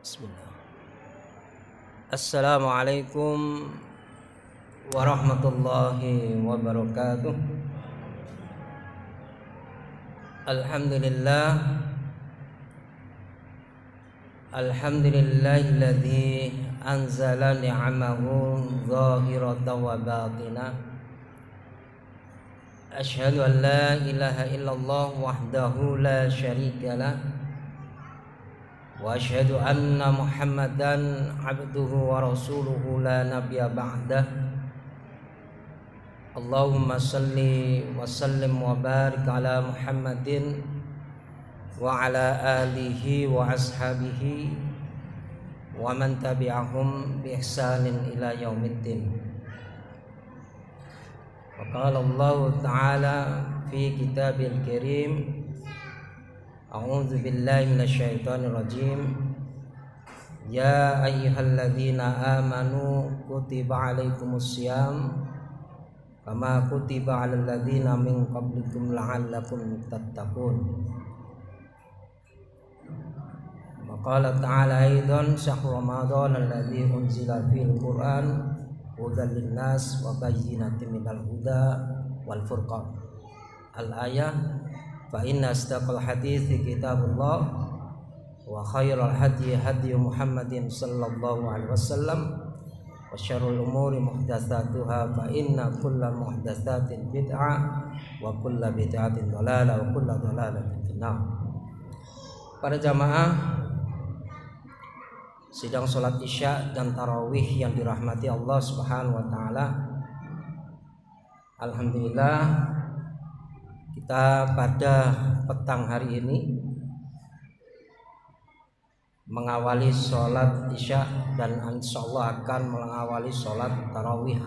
Bismillah. Assalamualaikum warahmatullahi wabarakatuh. Alhamdulillahilladzi anzala ni'amahu zahiratan wa batinah. Asyhadu an la ilaha illallah wahdahu la syarikalah wa asyhadu anna Muhammadan abduhu wa rasuluhu la nabiyya ba'dah. Allahumma salli wa sallim wa barik ala Muhammadin wa ala alihi wa ashabihi wa man tabi'ahum bi ihsanin ila yaumiddin. Wa qala Allah ta'ala fi kitabil karim, a'udzu billahi minasyaitonir rajim. Ya ayyuhalladzina amanu kutiba alaikumusiyam kama kutiba alal ladzina min qablikum la'allakum tattaqun. Wa qala ta'ala aidan syahrul ramadan alladzi unzila fil qur'an hudan linnas wa bayyinatin minal huda wal furqan. Al-ayah. Fa inna asdaqal hadithi kitabullah wa khairal hadi hadi Muhammadin sallallahu alaihi wasallam wa syarrul umuri muhdatsatuha fa inna kulla muhdatsatin bid'ah wa kulla bid'atin dhalalah wa kulla dhalalatin finnar. Para jamaah sidang salat Isya dan tarawih yang dirahmati Allah Subhanahu wa taala. Alhamdulillah, kita pada petang hari ini mengawali sholat Isya dan insyaallah akan mengawali sholat tarawih.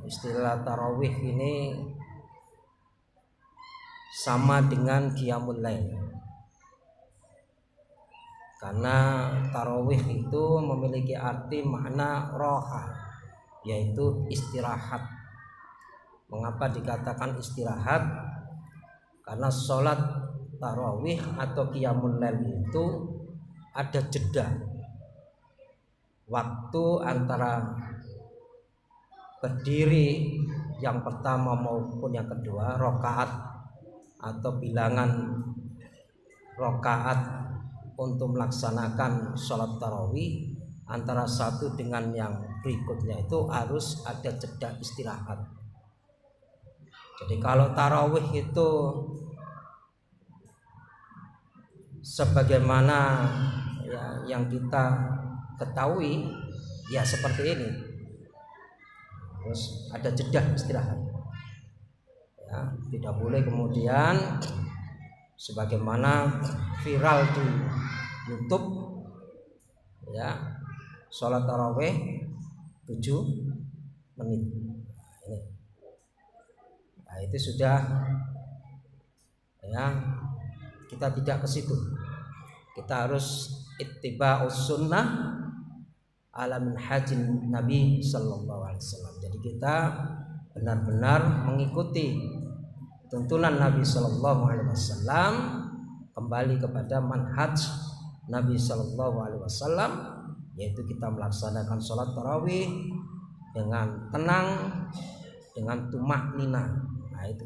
Istilah tarawih ini sama dengan qiyamul lail, karena tarawih itu memiliki arti makna roha, yaitu istirahat. Mengapa dikatakan istirahat? Karena sholat tarawih atau qiyamul lail itu ada jeda waktu antara berdiri yang pertama maupun yang kedua, rakaat atau bilangan rakaat untuk melaksanakan sholat tarawih antara satu dengan yang berikutnya itu harus ada jeda istirahat. Jadi kalau tarawih itu sebagaimana yang kita ketahui ya seperti ini, terus ada jeda istirahat ya, tidak boleh kemudian sebagaimana viral di YouTube ya, sholat tarawih 7 menit. Nah, itu sudah ya, kita tidak ke situ. Kita harus ittiba'us sunnah ala minhajin Nabi sallallahu alaihi wasallam. Jadi kita benar-benar mengikuti tuntunan Nabi sallallahu alaihi wasallam, kembali kepada manhaj Nabi sallallahu alaihi wasallam, yaitu kita melaksanakan sholat tarawih dengan tenang, dengan tumakninah. Nah, itu.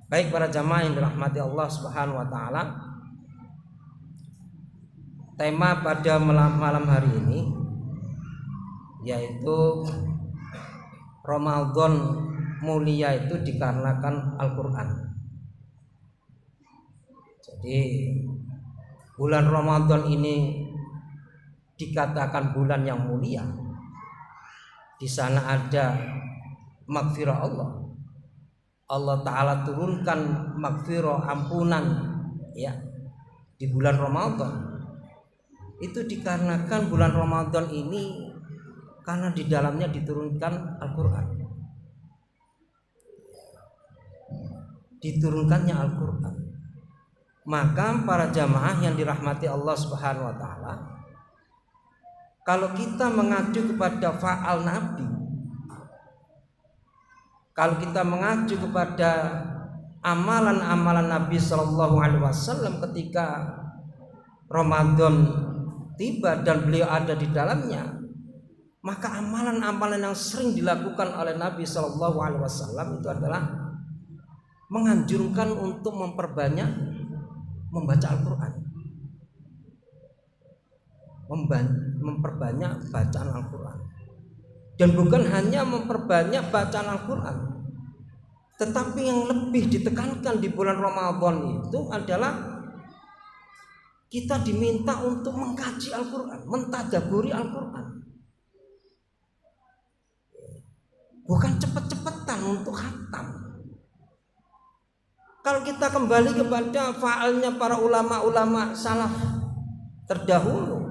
Baik para jamaah yang dirahmati Allah Subhanahu wa taala, tema pada malam hari ini yaitu Ramadan mulia itu dikarenakan Al-Qur'an. Jadi bulan Ramadan ini dikatakan bulan yang mulia. Di sana ada maghfirah Allah. Allah Ta'ala turunkan maghfirah, ampunan ya di bulan Ramadan. Itu dikarenakan bulan Ramadan ini karena di dalamnya diturunkan Al-Qur'an. Diturunkannya Al-Qur'an. Maka para jamaah yang dirahmati Allah Subhanahu wa taala, kalau kita mengacu kepada fa'al Nabi, kalau kita mengacu kepada amalan-amalan Nabi Shallallahu Alaihi Wasallam ketika Ramadan tiba dan beliau ada di dalamnya, maka amalan-amalan yang sering dilakukan oleh Nabi Shallallahu Alaihi Wasallam itu adalah menganjurkan untuk memperbanyak membaca Al-Quran, memperbanyak bacaan Al-Quran. Dan bukan hanya memperbanyak bacaan Al-Quran, tetapi yang lebih ditekankan di bulan Ramadan itu adalah kita diminta untuk mengkaji Al-Quran, mentadaburi Al-Quran. Bukan cepet-cepetan untuk khatam. Kalau kita kembali kepada fa'alnya para ulama-ulama salaf terdahulu,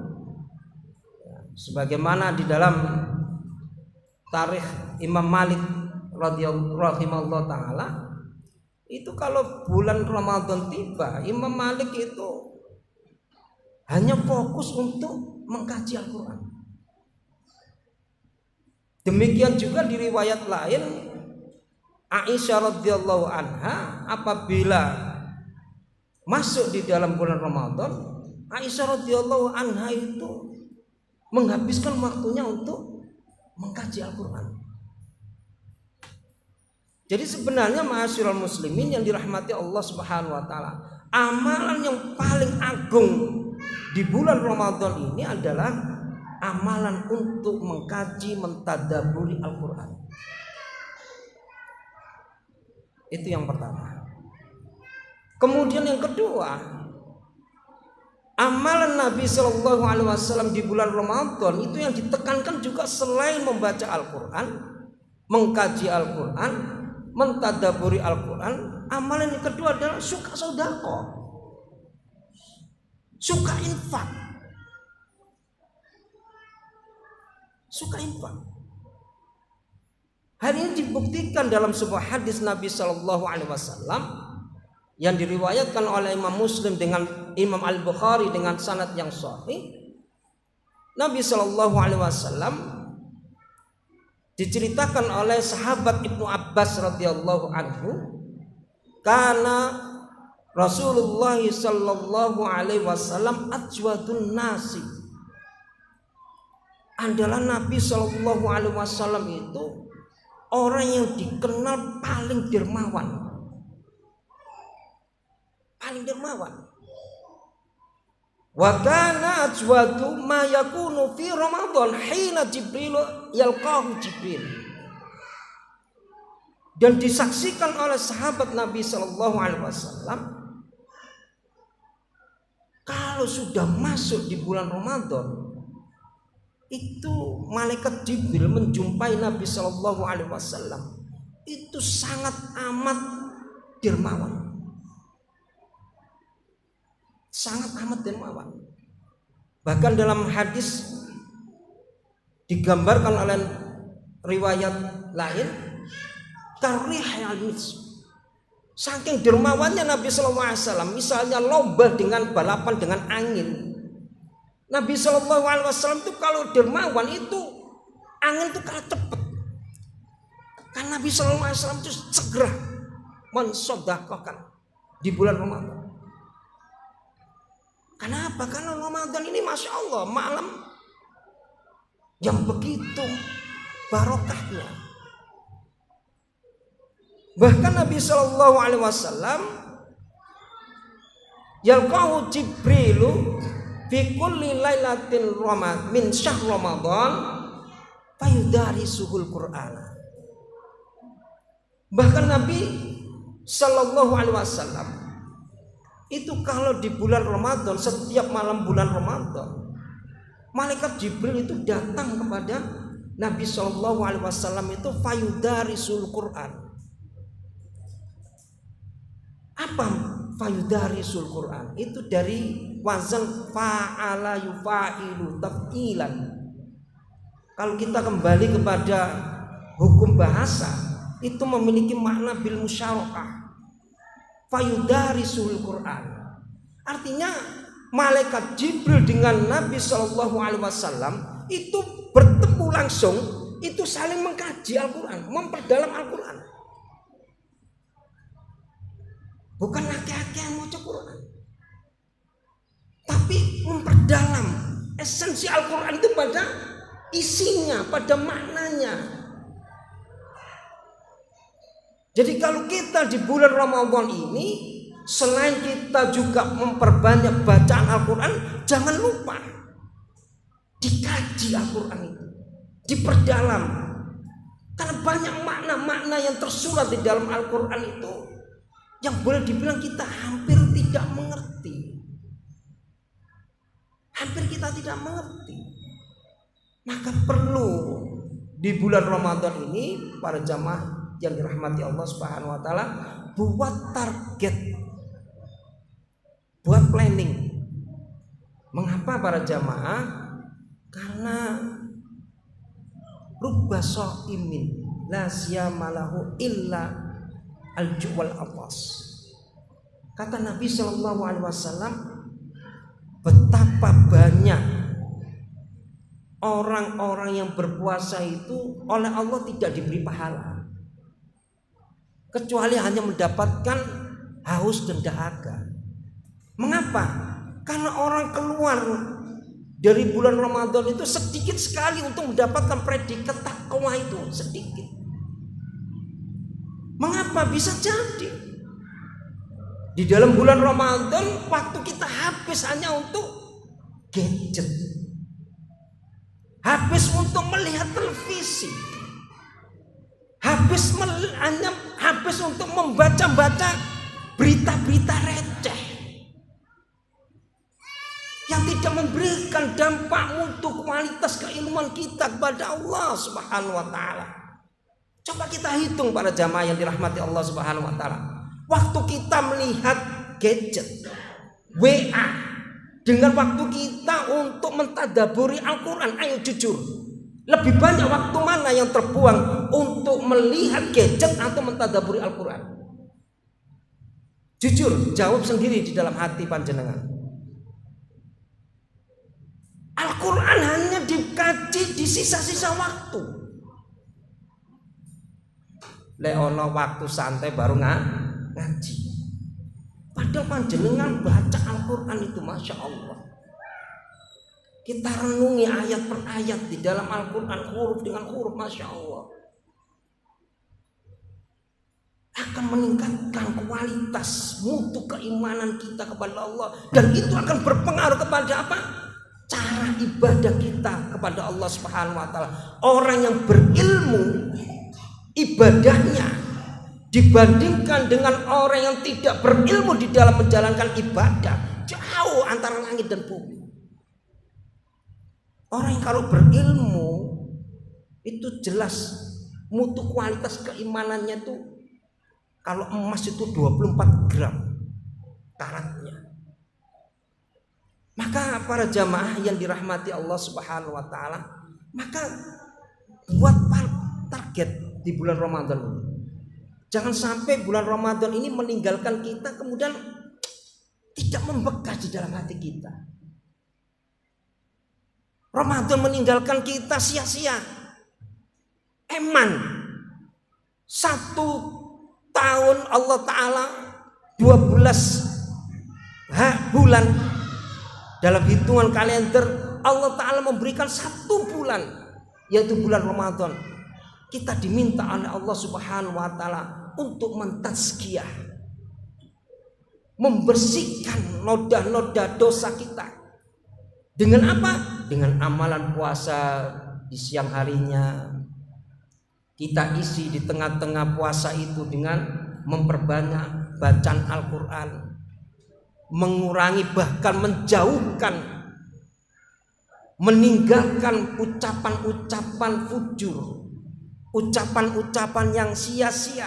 sebagaimana di dalam tarikh Imam Malik radhiyallahu taala, itu kalau bulan Ramadan tiba, Imam Malik itu hanya fokus untuk mengkaji Al-Quran. Demikian juga di riwayat lain, Aisyah radhiyallahu anha apabila masuk di dalam bulan Ramadan, Aisyah radhiyallahu anha itu menghabiskan waktunya untuk mengkaji Al-Quran. Jadi sebenarnya ma'asyiral muslimin yang dirahmati Allah Subhanahu wa taala, amalan yang paling agung di bulan Ramadan ini adalah amalan untuk mengkaji, mentadaburi Al-Quran. Itu yang pertama. Kemudian yang kedua, amalan Nabi Shallallahu Alaihi Wasallam di bulan Ramadan itu yang ditekankan juga selain membaca Al-Quran, mengkaji Al-Quran, mentadaburi Al-Quran, amalan yang kedua adalah suka sedekah, suka infak. Suka infak. Hal ini dibuktikan dalam sebuah hadis Nabi Shallallahu Alaihi Wasallam yang diriwayatkan oleh Imam Muslim dengan Imam Al-Bukhari dengan sanad yang sahih. Nabi Shallallahu Alaihi Wasallam diceritakan oleh sahabat Ibnu Abbas radhiyallahu anhu, karena Rasulullah Shallallahu Alaihi Wasallam ajwadun nasi, adalah Nabi Shallallahu Alaihi Wasallam itu orang yang dikenal paling dermawan, paling dermawan. Wa kana ajwadu ma yakunu fi Ramadan hina Jibril yalqahu Jibril. Dan disaksikan oleh sahabat Nabi Shallallahu Alaihi Wasallam, kalau sudah masuk di bulan Ramadan, itu malaikat Jibril menjumpai Nabi Shallallahu Alaihi Wasallam itu sangat amat dermawan, sangat amat dermawan. Bahkan dalam hadis digambarkan oleh riwayat lain, karihal mis, saking dermawannya Nabi Shallallahu Alaihi Wasallam, misalnya lomba dengan balapan dengan angin, Nabi Shallallahu Alaihi Wasallam itu kalau dermawan itu angin itu kalah cepat. Karena Nabi Shallallahu Alaihi Wasallam itu segera mensedekahkan di bulan Ramadan. Kenapa? Karena Ramadan ini Masya Allah malam yang begitu barokahnya. Bahkan Nabi Shallallahu Alaihi Wasallam yalqahu Jibrilu fi kulli lailatin min syahr Ramadan fayudarisuhul Qur'an. Bahkan Nabi Sallallahu Alaihi Wasallam itu kalau di bulan Ramadan, setiap malam bulan Ramadan, malaikat Jibril itu datang kepada Nabi Sallallahu Alaihi Wasallam itu fayudarisul Qur'an. Apa fayudarisul Quran? Itu dari wazan fa'ala yufa'ilu taf'ilan. Kalau kita kembali kepada hukum bahasa, itu memiliki makna bil musyarakah. Fayudarisul Quran, artinya malaikat Jibril dengan Nabi Shallallahu Alaihi Wasallam itu bertemu langsung, itu saling mengkaji Al-Quran, memperdalam Al-Quran. Bukan laki-laki yang mau Quran, tapi perdalam esensi Al-Quran itu pada isinya, pada maknanya. Jadi kalau kita di bulan Ramadan ini, selain kita juga memperbanyak bacaan Al-Quran, jangan lupa dikaji Al-Quran itu, diperdalam. Karena banyak makna-makna yang tersurat di dalam Al-Quran itu yang boleh dibilang kita hampir tidak mengerti. Hampir kita tidak mengerti. Maka perlu di bulan Ramadan ini para jamaah yang dirahmati Allah Subhanahu wa taala buat target, buat planning. Mengapa para jamaah? Karena rubba shaimin la siyamalahu illa al-ju' wal atas. Kata Nabi sallallahu alaihi wasallam, betapa banyak orang-orang yang berpuasa itu oleh Allah tidak diberi pahala, kecuali hanya mendapatkan haus dan dahaga. Mengapa? Karena orang keluar dari bulan Ramadan itu sedikit sekali untuk mendapatkan predikat takwa itu, sedikit. Mengapa? Bisa jadi di dalam bulan Ramadan waktu kita habis hanya untuk gadget, habis untuk melihat televisi, habis untuk membaca-baca berita-berita receh yang tidak memberikan dampak mutu kualitas keilmuan kita kepada Allah Subhanahu wa taala. Coba kita hitung para jamaah yang dirahmati Allah Subhanahu wa taala. Waktu kita melihat gadget, WA, dengan waktu kita untuk mentadaburi Al-Quran, ayo jujur, lebih banyak waktu mana yang terbuang untuk melihat gadget atau mentadaburi Al-Quran? Jujur, jawab sendiri di dalam hati panjenengan. Al-Quran hanya dikaji di sisa-sisa waktu. Leono waktu santai baru ngaji. Padahal panjenengan baca Al-Quran itu Masya Allah. Kita renungi ayat per ayat di dalam Al-Quran, huruf dengan huruf, Masya Allah, akan meningkatkan kualitas mutu keimanan kita kepada Allah. Dan itu akan berpengaruh kepada apa? Cara ibadah kita kepada Allah Subhanahu wa taala. Orang yang berilmu ibadahnya dibandingkan dengan orang yang tidak berilmu di dalam menjalankan ibadah, jauh antara langit dan bumi. Orang yang kalau berilmu itu jelas mutu kualitas keimanannya itu, kalau emas itu 24 gram karatnya. Maka para jamaah yang dirahmati Allah Subhanahu wa taala, maka buat target di bulan Ramadan ini. Jangan sampai bulan Ramadan ini meninggalkan kita kemudian tidak membekas di dalam hati kita. Ramadan meninggalkan kita sia-sia. Eman. 1 tahun Allah Ta'ala 12 bulan dalam hitungan kalender Allah Ta'ala memberikan 1 bulan, yaitu bulan Ramadan. Kita diminta oleh Allah Subhanahu wa taala untuk mentazkiyah, membersihkan noda-noda dosa kita. Dengan apa? Dengan amalan puasa di siang harinya. Kita isi di tengah-tengah puasa itu dengan memperbanyak bacaan Al-Quran, mengurangi bahkan menjauhkan, meninggalkan ucapan-ucapan fujur, ucapan-ucapan yang sia-sia,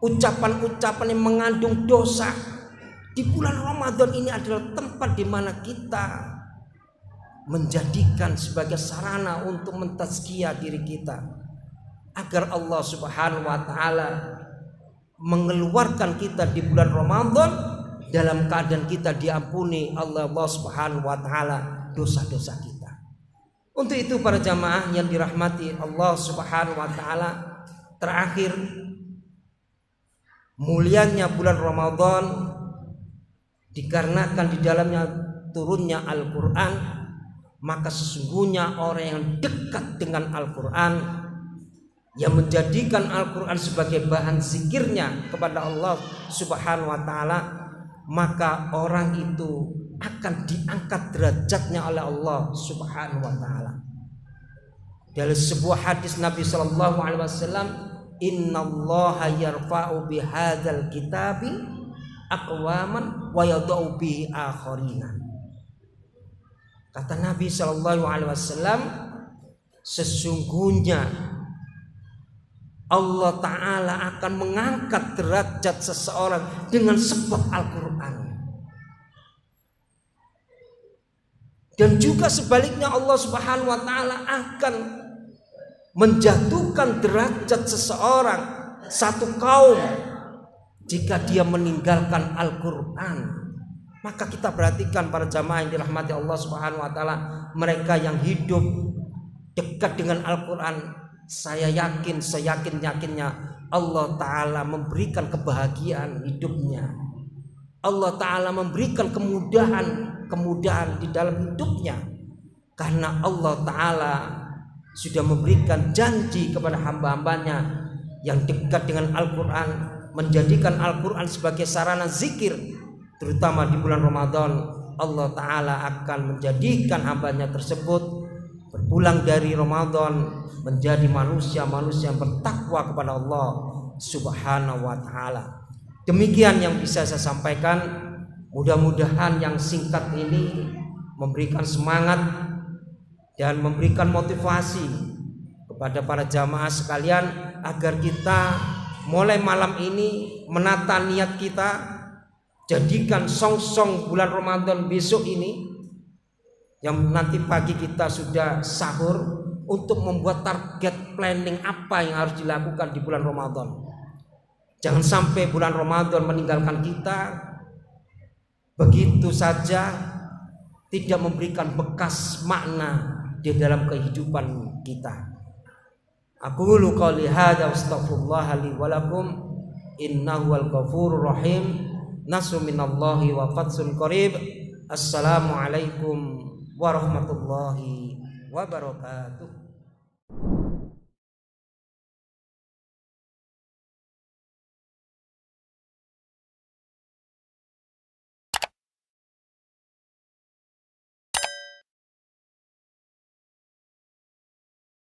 ucapan-ucapan yang mengandung dosa. Di bulan Ramadan ini adalah tempat di mana kita menjadikan sebagai sarana untuk mentazkiyah diri kita, agar Allah Subhanahu wa taala mengeluarkan kita di bulan Ramadan dalam keadaan kita diampuni Allah Subhanahu wa taala dosa-dosa kita. Untuk itu para jamaah yang dirahmati Allah Subhanahu wa taala, terakhir mulianya bulan Ramadan dikarenakan di dalamnya turunnya Al-Quran, maka sesungguhnya orang yang dekat dengan Al-Quran, yang menjadikan Al-Quran sebagai bahan zikirnya kepada Allah Subhanahu wa ta'ala, maka orang itu akan diangkat derajatnya oleh Allah Subhanahu wa ta'ala. Dalam sebuah hadis Nabi sallallahu alaihi wasallam, innallaha yarfa'u bihadzal kitabi aqwaman wa yadau bihi akharina. Kata Nabi sallallahu alaihi wasallam, sesungguhnya Allah Ta'ala akan mengangkat derajat seseorang dengan sebab Al-Quran. Dan juga sebaliknya Allah Subhanahu wa ta'ala akan menjatuhkan derajat seseorang, satu kaum, jika dia meninggalkan Al-Quran. Maka kita perhatikan para jamaah yang dirahmati Allah Subhanahu wa ta'ala, mereka yang hidup dekat dengan Al-Quran, saya yakin, seyakin-yakinnya Allah Ta'ala memberikan kebahagiaan hidupnya. Allah Ta'ala memberikan kemudahan di dalam hidupnya, karena Allah Ta'ala sudah memberikan janji kepada hamba-hambanya yang dekat dengan Al-Quran, menjadikan Al-Quran sebagai sarana zikir, terutama di bulan Ramadan. Allah Ta'ala akan menjadikan hambanya tersebut berpulang dari Ramadan menjadi manusia-manusia yang bertakwa kepada Allah Subhanahu wa ta'ala. Demikian yang bisa saya sampaikan. Mudah-mudahan yang singkat ini memberikan semangat dan memberikan motivasi kepada para jamaah sekalian, agar kita mulai malam ini menata niat kita, jadikan song-song bulan Ramadan besok ini, yang nanti pagi kita sudah sahur, untuk membuat target planning apa yang harus dilakukan di bulan Ramadan. Jangan sampai bulan Ramadan meninggalkan kita begitu saja, tidak memberikan bekas makna di dalam kehidupan kita. Aqulu qouli hadza wastaghfirullah li wa lakum innahu wal ghafurur rahim. Nasrun minallahi wa fathun qarib. Assalamualaikum warahmatullahi wabarakatuh.